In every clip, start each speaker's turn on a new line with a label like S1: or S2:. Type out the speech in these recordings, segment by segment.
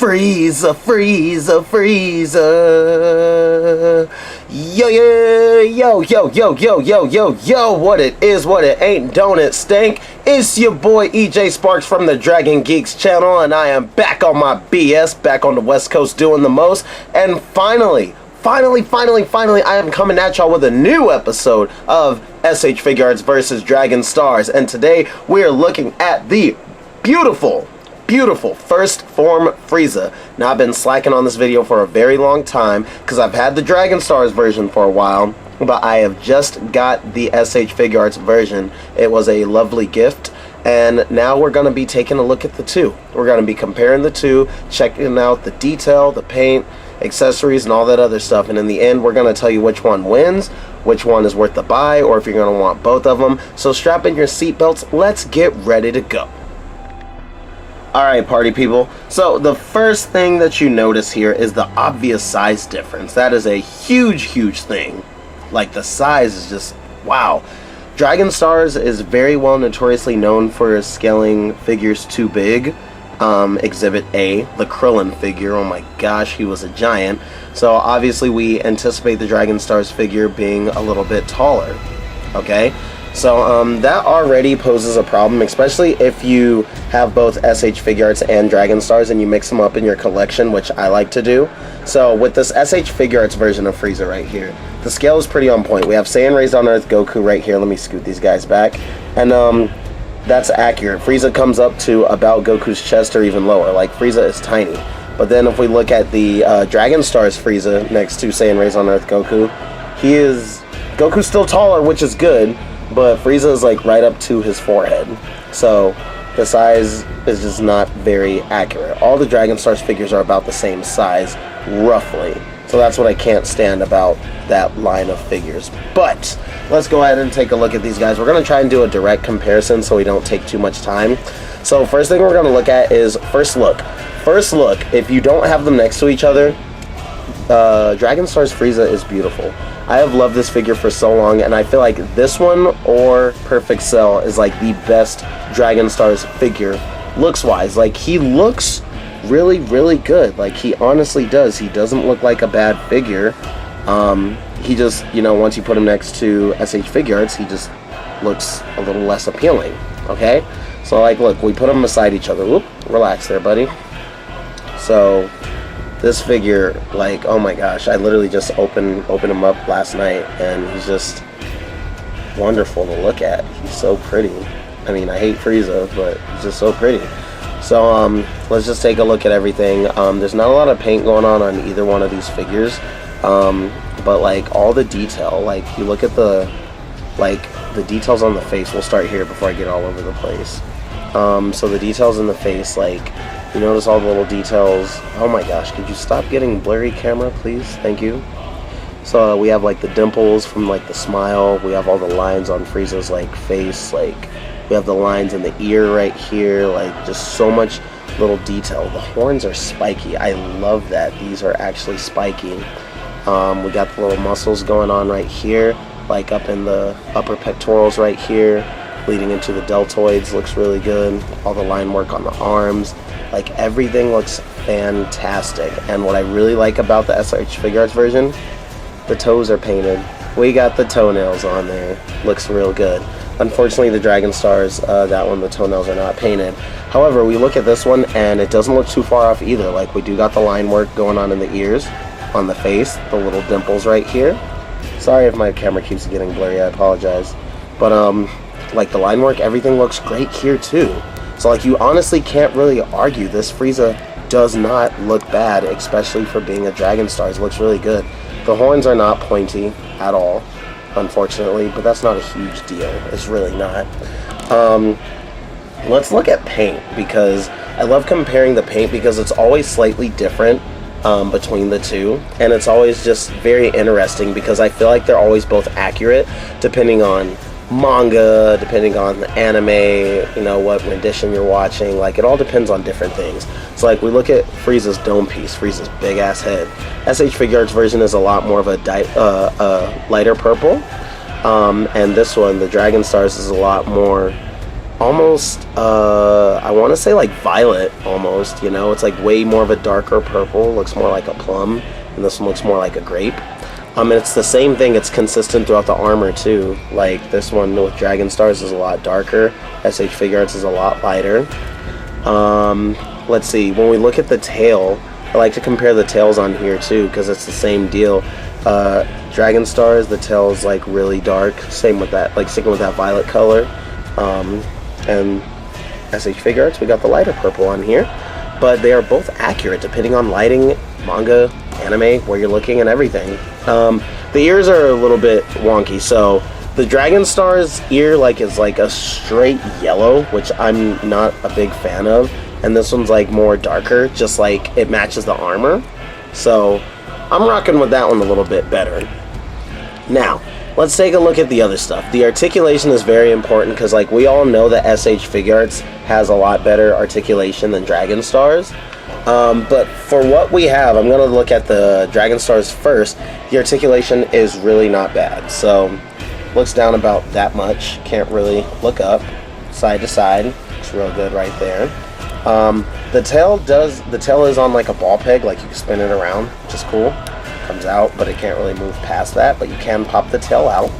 S1: Frieza, Frieza, Frieza. Yo, yo, what it is, what it ain't, don't it stink? It's your boy EJ Sparks from the Dragon Geeks channel, and I am back on my BS, back on the West Coast doing the most, and finally, I am coming at y'all with a new episode of SH Figuarts versus Dragon Stars, and today we are looking at the beautiful first form Frieza. Now, I've been slacking on this video for a very long time because I've had the Dragon Stars version for a while, but I have just got the SH Figuarts version. It was a lovely gift, and now we're going to be taking a look at the two. We're going to be comparing the two, checking out the detail, the paint, accessories, and all that other stuff, and in the end we're going to tell you which one wins, which one is worth the buy, or if you're going to want both of them. So strap in your seatbelts, let's get ready to go. Alright, party people, so the first thing that you notice here is the obvious size difference. That is a huge thing. Like, the size is just wow. Dragon Stars is very well notoriously known for scaling figures too big. Exhibit A, the Krillin figure, oh my gosh, he was a giant. So obviously we anticipate the Dragon Stars figure being a little bit taller. Okay, so that already poses a problem, especially if you have both SH Figuarts and Dragon Stars and you mix them up in your collection, which I like to do. So with this SH Figuarts version of Frieza right here, the scale is pretty on point. We have Saiyan Raised on Earth Goku right here. Let me scoot these guys back. And that's accurate. Frieza comes up to about Goku's chest or even lower. Like, Frieza is tiny. But then if we look at the Dragon Stars Frieza next to Saiyan Raised on Earth Goku, Goku's still taller, which is good, but Frieza is like right up to his forehead. So the size is just not very accurate. All the Dragon Stars figures are about the same size, roughly. So that's what I can't stand about that line of figures. But let's go ahead and take a look at these guys. We're going to try and do a direct comparison so we don't take too much time. So first thing we're going to look at is first look. First look, if you don't have them next to each other, Dragon Stars Frieza is beautiful. I have loved this figure for so long, and I feel like this one or Perfect Cell is like the best Dragon Stars figure looks-wise. Like, he looks really good. Like, he honestly does. He doesn't look like a bad figure. He just, you know, once you put him next to SH Figuarts, he just looks a little less appealing. Okay, so like, look, we put them beside each other. Whoop, relax there, buddy. So this figure, like, oh my gosh, I literally just opened him up last night, and he's just wonderful to look at. He's so pretty. I mean, I hate Frieza, but he's just so pretty. So let's just take a look at everything. There's not a lot of paint going on either one of these figures, but like all the detail, like you look at the details on the face. We'll start here before I get all over the place. So the details in the face, like, you notice all the little details. Oh my gosh, could you stop getting blurry, camera, please? Thank you. So we have like the dimples from like the smile. We have all the lines on Frieza's like face. Like, we have the lines in the ear right here. Like, just so much little detail. The horns are spiky. I love that these are actually spiky. We got the little muscles going on right here, like up in the upper pectorals right here, leading into the deltoids. Looks really good. All the line work on the arms. Like, everything looks fantastic. And what I really like about the SH Figuarts version, the toes are painted. We got the toenails on there. Looks real good. Unfortunately, the Dragon Stars, that one, the toenails are not painted. However, we look at this one, and it doesn't look too far off either. Like, we do got the line work going on in the ears, on the face, the little dimples right here. Sorry if my camera keeps getting blurry, I apologize. But, like, the line work, everything looks great here, too. So, like, you honestly can't really argue. This Frieza does not look bad, especially for being a Dragon Stars. It looks really good. The horns are not pointy at all, unfortunately, but that's not a huge deal. It's really not. Let's look at paint, because I love comparing the paint because it's always slightly different between the two, and it's always just very interesting because I feel like they're always both accurate depending on manga, depending on the anime, you know, what rendition you're watching. Like, it all depends on different things. So like, we look at Frieza's dome piece, Frieza's big ass head. SH Figuarts version is a lot more of a lighter purple, and this one, the Dragon Stars, is a lot more almost, I want to say like violet almost, you know? It's like way more of a darker purple, looks more like a plum, and this one looks more like a grape. And it's the same thing, it's consistent throughout the armor too. Like this one with Dragon Stars is a lot darker, SH Figuarts is a lot lighter. Let's see, when we look at the tail, I like to compare the tails on here too, because it's the same deal. Dragon Stars, the tail is like really dark, same with that, like sticking with that violet color. And SH Figuarts, we got the lighter purple on here, but they are both accurate depending on lighting, manga, anime, where you're looking, and everything. The ears are a little bit wonky, so the Dragon Star's ear is like a straight yellow, which I'm not a big fan of, and this one's like more darker, just like it matches the armor, so I'm rocking with that one a little bit better. Now let's take a look at the other stuff. The articulation is very important because like we all know that SH Figuarts has a lot better articulation than Dragon Stars. But for what we have, I'm going to look at the Dragon Stars first. The articulation is really not bad. So looks down about that much. Can't really look up. Side to side. Looks real good right there. The tail is on like a ball peg, like you can spin it around, which is cool. Comes out, but it can't really move past that, but you can pop the tail out.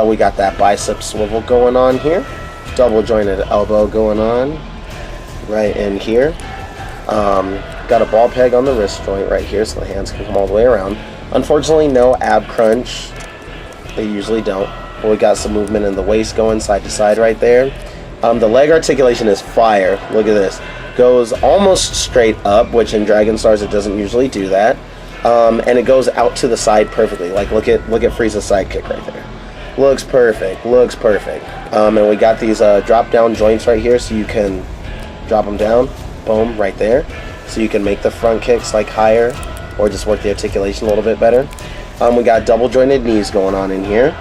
S1: We got that bicep swivel going on here. Double jointed elbow going on right in here. Got a ball peg on the wrist joint right here so the hands can come all the way around. Unfortunately, no ab crunch. They usually don't. But we got some movement in the waist going side to side right there. The leg articulation is fire. Look at this. Goes almost straight up, which in Dragon Stars it doesn't usually do that. And it goes out to the side perfectly. Like look at Frieza's side kick right there. Looks perfect. Looks perfect. And we got these drop down joints right here, so you can drop them down. Boom, right there. So you can make the front kicks like higher, or just work the articulation a little bit better. We got double jointed knees going on in here.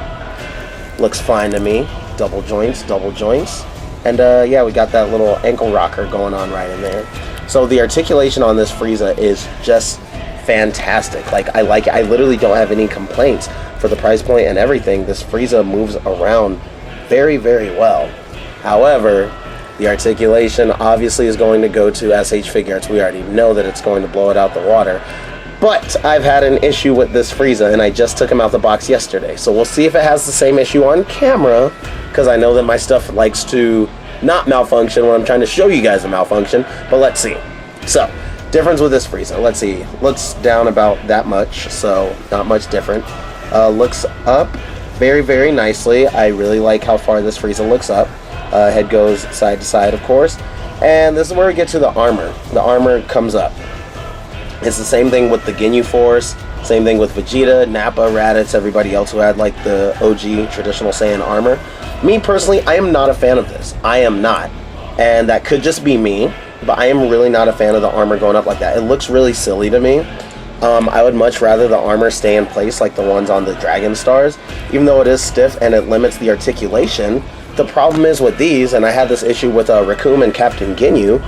S1: Looks fine to me. Double joints, double joints. And yeah, we got that little ankle rocker going on right in there. So the articulation on this Frieza is just fantastic. Like it. I literally don't have any complaints for the price point and everything. This Frieza moves around very, very well. However, the articulation obviously is going to go to SH Figuarts. We already know that it's going to blow it out the water. But I've had an issue with this Frieza, and I just took him out the box yesterday. So we'll see if it has the same issue on camera, because I know that my stuff likes to not malfunction when I'm trying to show you guys a malfunction. But let's see. So, difference with this Frieza. Let's see. Looks down about that much, so not much different. Looks up very, very nicely. I really like how far this Frieza looks up. Head goes side to side, of course. And this is where we get to the armor. The armor comes up. It's the same thing with the Ginyu Force, same thing with Vegeta, Nappa, Raditz, everybody else who had like the OG traditional Saiyan armor. Me personally, I am not a fan of this. I am not. And that could just be me, but I am really not a fan of the armor going up like that. It looks really silly to me. I would much rather the armor stay in place like the ones on the Dragon Stars. Even though it is stiff and it limits the articulation, the problem is with these, and I had this issue with Raccoon and Captain Ginyu,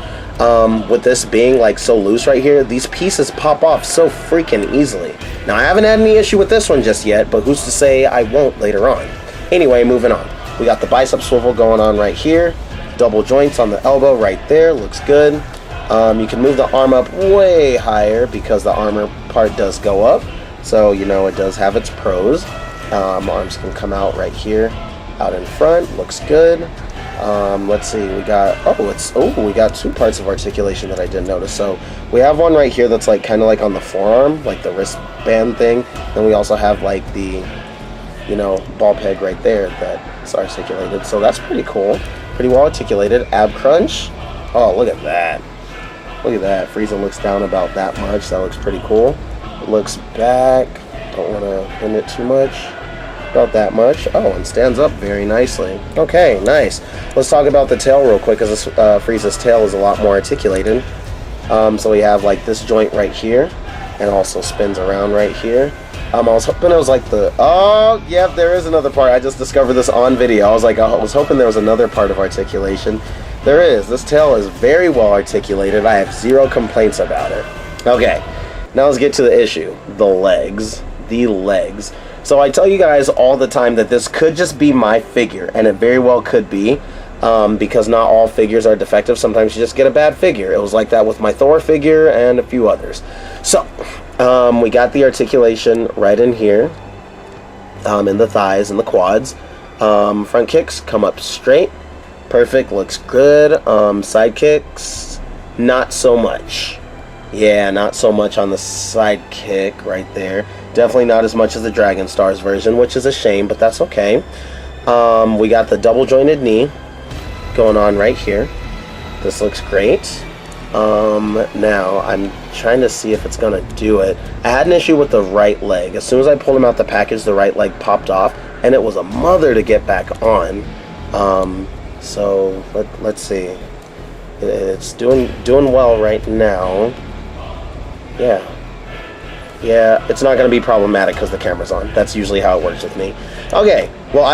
S1: with this being like so loose right here, these pieces pop off so freaking easily. Now I haven't had any issue with this one just yet, but who's to say I won't later on. Anyway, moving on. We got the bicep swivel going on right here. Double joints on the elbow right there, looks good. You can move the arm up way higher because the armor part does go up. So, you know, it does have its pros. Arms can come out right here, out in front, looks good. Let's see, we got, we got two parts of articulation that I didn't notice. So we have one right here that's like kind of like on the forearm, like the wristband thing. Then we also have like the, you know, ball peg right there that's articulated. So that's pretty cool, pretty well articulated. Ab crunch, oh, look at that. Look at that, Frieza looks down about that much. That looks pretty cool. It looks back, don't want to bend it too much. About that much. Oh, and stands up very nicely. Okay, nice. Let's talk about the tail real quick, because this Frieza's tail is a lot more articulated. So we have like this joint right here, and also spins around right here. I was hoping it was like the, oh, yep, there is another part. I just discovered this on video. I was hoping there was another part of articulation. There is. This tail is very well articulated. I have zero complaints about it. Okay, now let's get to the issue. The legs. The legs. So I tell you guys all the time that this could just be my figure, and it very well could be, because not all figures are defective. Sometimes you just get a bad figure. It was like that with my Thor figure and a few others. So we got the articulation right in here, in the thighs and the quads. Front kicks come up straight, perfect, looks good. Side kicks, not so much. Yeah, not so much on the side kick right there. Definitely not as much as the Dragon Stars version, which is a shame, but that's okay. We got the double jointed knee going on right here. This looks great. Now I'm trying to see if it's gonna do it. I had an issue with the right leg. As soon as I pulled him out the package, the right leg popped off, and it was a mother to get back on. So let's see. It's doing well right now. Yeah, it's not going to be problematic because the camera's on. That's usually how it works with me. Okay, well,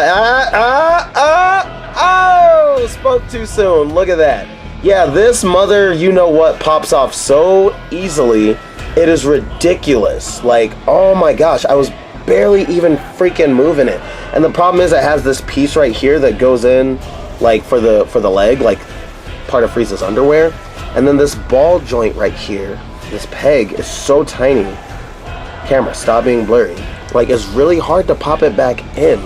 S1: spoke too soon. Look at that. Yeah, this mother, you know what, pops off so easily. It is ridiculous. Like, oh my gosh, I was barely even freaking moving it. And the problem is it has this piece right here that goes in, like, for the leg, like part of Frieza's underwear. And then this ball joint right here, this peg, is so tiny. Camera, stop being blurry. Like, it's really hard to pop it back in.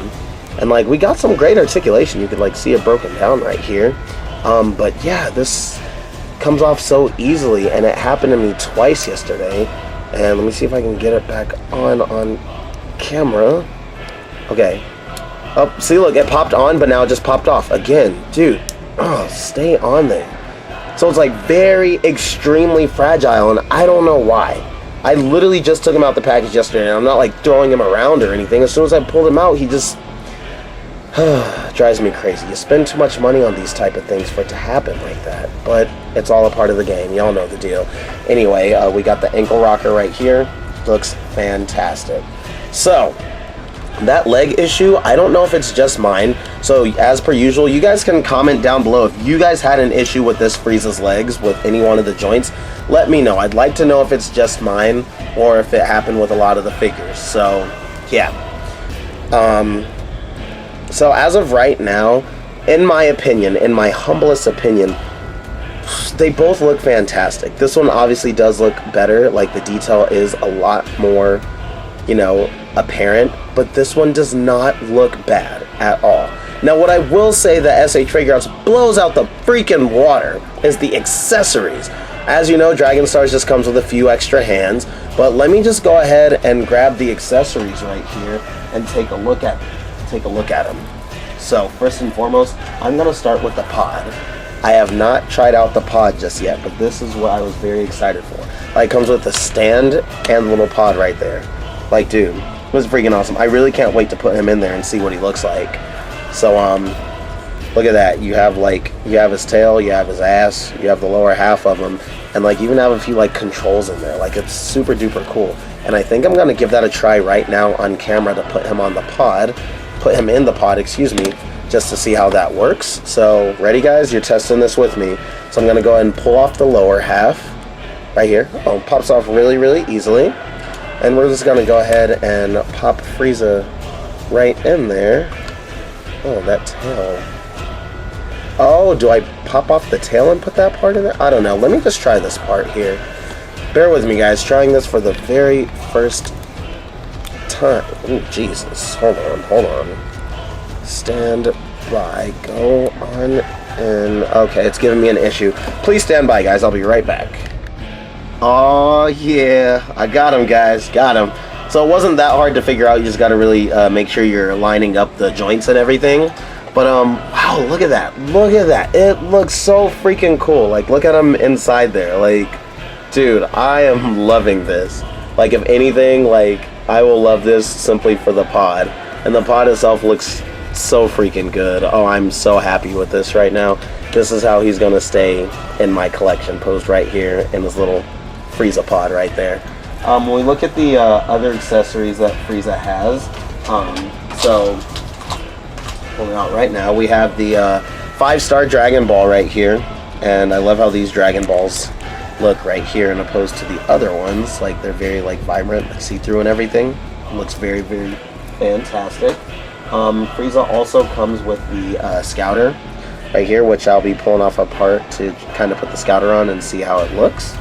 S1: And like, we got some great articulation. You could like see it broken down right here. But yeah, this comes off so easily, and it happened to me twice yesterday. And let me see if I can get it back on camera. Okay. Oh, see, look, it popped on, but now it just popped off again. Dude, oh, stay on there. So it's like very extremely fragile, and I don't know why. I literally just took him out the package yesterday, and I'm not like throwing him around or anything. As soon as I pulled him out, he just drives me crazy. You spend too much money on these type of things for it to happen like that, but it's all a part of the game. Y'all know the deal. Anyway, we got the ankle rocker right here. Looks fantastic. So that leg issue, I don't know if it's just mine. So as per usual, you guys can comment down below if you guys had an issue with this Frieza's legs with any one of the joints. Let me know. I'd like to know if it's just mine or if it happened with a lot of the figures. So yeah. So as of right now, in my opinion, in my humblest opinion, they both look fantastic. This one obviously does look better. Like, the detail is a lot more, you know, apparent, but this one does not look bad at all. Now, what I will say that SH Figuarts blows out the freaking water is the accessories. As you know, Dragon Stars just comes with a few extra hands, but let me just go ahead and grab the accessories right here and take a look at them. So first and foremost, I'm gonna start with the pod. I have not tried out the pod just yet, but this is what I was very excited for. Like, it comes with the stand and the little pod right there. Like, dude, it was freaking awesome. I really can't wait to put him in there and see what he looks like. So look at that. You have his tail, you have his ass, you have the lower half of him, and like even have a few like controls in there. Like, it's super duper cool. And I think I'm gonna give that a try right now on camera to put him in the pod, excuse me, just to see how that works. So ready, guys? You're testing this with me. So I'm gonna go ahead and pull off the lower half right here. Oh, it pops off really, really easily. And we're just gonna go ahead and pop Frieza right in there. Oh, that tail. Oh, do I pop off the tail and put that part in there? I don't know. Let me just try this part here. Bear with me, guys. Trying this for the very first time. Oh, Jesus. Hold on. Stand by. Go on in. Okay, it's giving me an issue. Please stand by, guys. I'll be right back. Oh, yeah. I got him, guys. Got him. So it wasn't that hard to figure out. You just got to really make sure you're lining up the joints and everything. But, wow, look at that. Look at that. It looks so freaking cool. Like, look at him inside there. Like, dude, I am loving this. Like, if anything, like, I will love this simply for the pod. And the pod itself looks so freaking good. Oh, I'm so happy with this right now. This is how he's going to stay in my collection, posed right here in this little Frieza pod right there. When we look at the other accessories that Frieza has, so pulling out right now, we have the 5-star Dragon Ball right here, and I love how these Dragon Balls look right here, and opposed to the other ones, like they're very like vibrant, like see-through and everything. It looks very, very fantastic. Frieza also comes with the Scouter right here, which I'll be pulling off apart to kind of put the scouter on and see how it looks.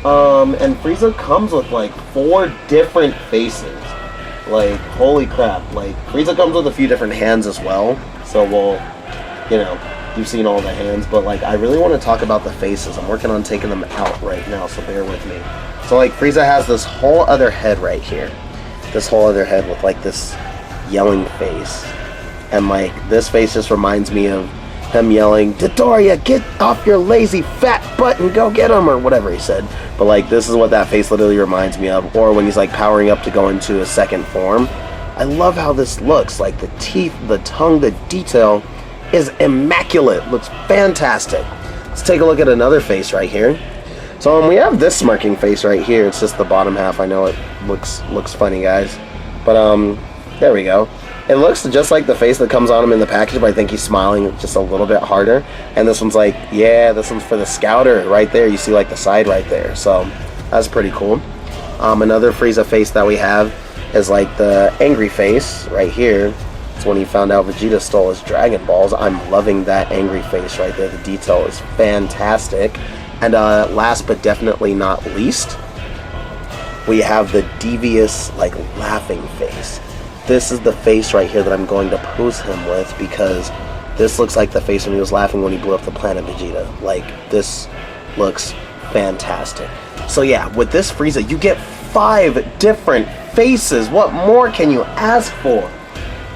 S1: And Frieza comes with like 4 different faces. Like, holy crap. Like, Frieza comes with a few different hands as well. So we'll, you know, you've seen all the hands. But like, I really want to talk about the faces. I'm working on taking them out right now, so bear with me. So like, Frieza has this whole other head right here. This whole other head with like this yelling face. And like, this face just reminds me of him yelling, "Dodoria, get off your lazy fat butt and go get him," or whatever he said. But like, this is what that face literally reminds me of. Or when he's like powering up to go into his second form. I love how this looks. Like, the teeth, the tongue, the detail is immaculate. Looks fantastic. Let's take a look at another face right here. So we have this smirking face right here. It's just the bottom half. I know it looks funny, guys, but there we go. It looks just like the face that comes on him in the package, but I think he's smiling just a little bit harder. And this one's like, yeah, this one's for the scouter right there. You see like the side right there. So that's pretty cool. Another Frieza face that we have is like the angry face right here. It's when he found out Vegeta stole his Dragon Balls. I'm loving that angry face right there. The detail is fantastic. And last but definitely not least, we have the devious, like, laughing face. This is the face right here that I'm going to pose him with, because this looks like the face when he was laughing when he blew up the planet Vegeta. Like, this looks fantastic. So yeah, with this Frieza, you get 5 different faces. What more can you ask for?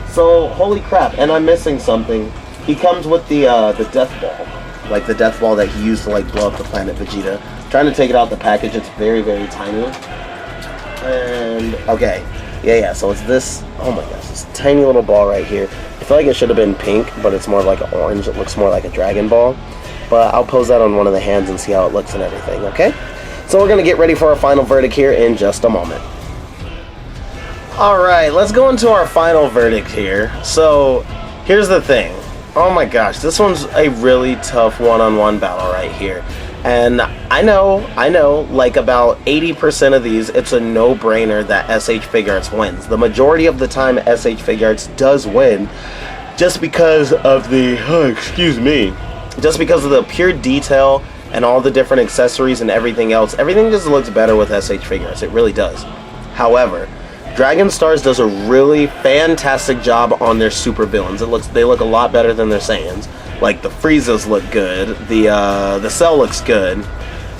S1: So, holy crap, and I'm missing something. He comes with the death ball. Like the death ball that he used to like blow up the planet Vegeta. Trying to take it out the package, it's very, very tiny. And, okay. Yeah, so it's this, oh my gosh, this tiny little ball right here. I feel like it should have been pink, but it's more like an orange. It looks more like a Dragon Ball. But I'll pose that on one of the hands and see how it looks and everything, okay? So we're going to get ready for our final verdict here in just a moment. Alright, let's go into our final verdict here. So, here's the thing. Oh my gosh, this one's a really tough one-on-one battle right here. And I know, like about 80% of these, it's a no-brainer that SH Figuarts wins. The majority of the time, SH Figuarts does win, just because of the, just because of the pure detail and all the different accessories and everything else. Everything just looks better with SH Figuarts, it really does. However, Dragon Stars does a really fantastic job on their super villains. They look a lot better than their Saiyans. Like, the Friezas look good, the Cell looks good,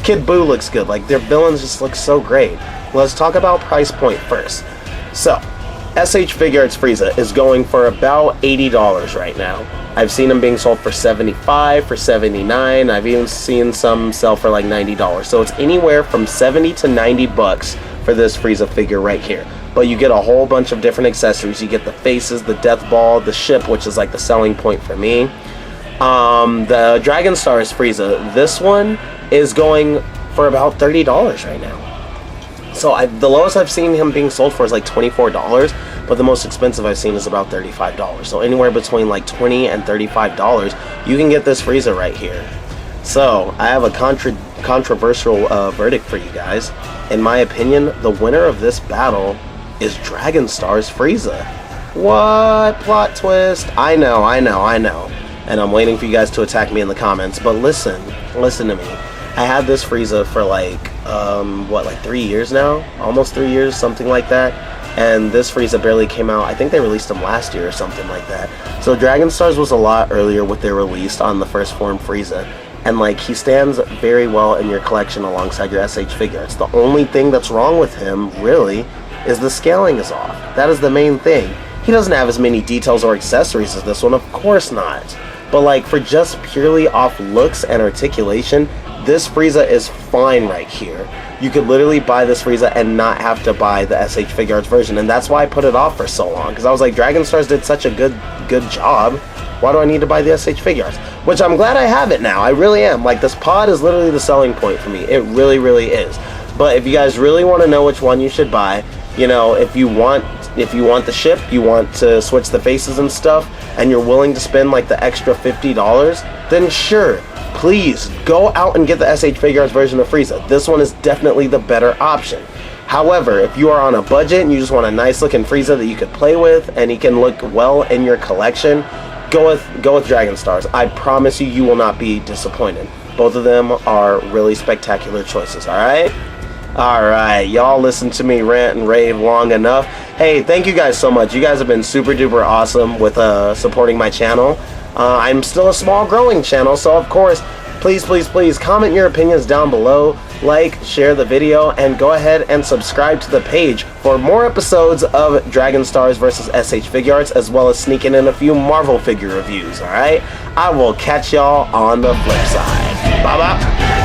S1: Kid Buu looks good. Like, their villains just look so great. Let's talk about price point first. So, SH Figuarts Frieza is going for about $80 right now. I've seen them being sold for $75, for $79. I've even seen some sell for like $90. So it's anywhere from $70 to $90 for this Frieza figure right here. But you get a whole bunch of different accessories. You get the faces, the death ball, the ship, which is like the selling point for me. The Dragon Stars Frieza, this one is going for about $30 right now. So the lowest I've seen him being sold for is like $24, but the most expensive I've seen is about $35. So anywhere between like $20 and $35, you can get this Frieza right here. So I have a controversial verdict for you guys. In my opinion, the winner of this battle is Dragon Stars Frieza. What? Plot twist. I know. And I'm waiting for you guys to attack me in the comments. But listen to me. I had this Frieza for like, like 3 years now? Almost 3 years, something like that. And this Frieza barely came out. I think they released him last year or something like that. So Dragon Stars was a lot earlier with their release on the first form Frieza. And like, he stands very well in your collection alongside your SH Figuarts. The only thing that's wrong with him, really, is the scaling is off. That is the main thing. He doesn't have as many details or accessories as this one, of course not. But like, for just purely off looks and articulation, this Frieza is fine right here. You could literally buy this Frieza and not have to buy the SH Figuarts version. And that's why I put it off for so long. Because I was like, Dragon Stars did such a good job. Why do I need to buy the SH Figuarts? Which I'm glad I have it now. I really am. Like, this pod is literally the selling point for me. It really, really is. But if you guys really want to know which one you should buy, you know, if you want the ship, you want to switch the faces and stuff, and you're willing to spend like the extra $50, then sure, please go out and get the SH Figuarts version of Frieza. This one is definitely the better option. However, if you are on a budget and you just want a nice looking Frieza that you could play with and he can look well in your collection, go with Dragon Stars. I promise you, you will not be disappointed. Both of them are really spectacular choices. All right, y'all listen to me rant and rave long enough. Hey, thank you guys so much. You guys have been super duper awesome with supporting my channel. I'm still a small growing channel, so of course, please comment your opinions down below, like, share the video, and go ahead and subscribe to the page for more episodes of Dragon Stars vs. SH Figuarts, as well as sneaking in a few Marvel figure reviews. Alright, I will catch y'all on the flip side. Bye bye.